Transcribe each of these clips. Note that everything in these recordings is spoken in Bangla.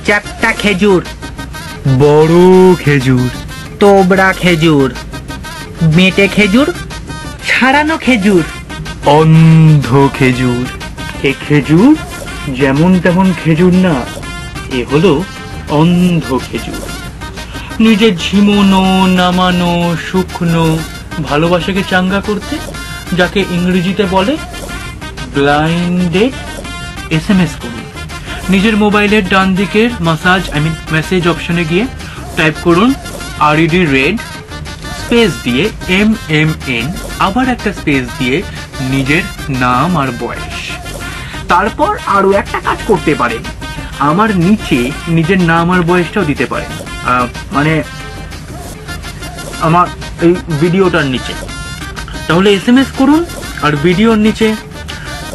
চ্যাপ্টা খেজুর, বড় খেজুর, তোবড়া খেজুর, বেঁটে খেজুর, ছাড়ানো খেজুর, অন্ধ খেজুর। এ খেজুর যেমন তেমন খেজুর না, এ হলো অন্ধ খেজুর। নিজের ঝিমোনো, নামানো, শুকনো ভালোবাসাকে চাঙ্গা করতে, যাকে ইংরেজিতে বলে ব্লাইন্ডেড, SMS করুন। নিজের মোবাইলের ডান দিকের মেসেজ অপশনে গিয়ে টাইপ করুন RED রেড, স্পেস দিয়ে MMN, আবার একটা স্পেস দিয়ে নিজের নাম আর বয়স। তারপর আরো একটা কাজ করতে পারেন, আমার নিচে নিজের নাম আর বয়সটাও দিতে পারেন, মানে আমার এই ভিডিওটার নিচে। তাহলে SMS করুন আর ভিডিওর নিচে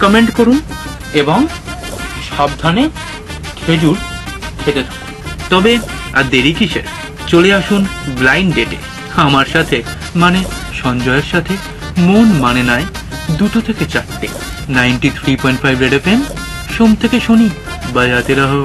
কমেন্ট করুন এবং সাবধানে খেজুর খেতে থাকুন। তবে আর দেরি কিসের, চলে আসুন ব্লাইন্ড ডেটে আমার সাথে, মানে সঞ্জয়ের সাথে। মন মানে নাই 2 থেকে 4টে 93.5 রেড FM, সোম থেকে শনি বাজাতে রহো।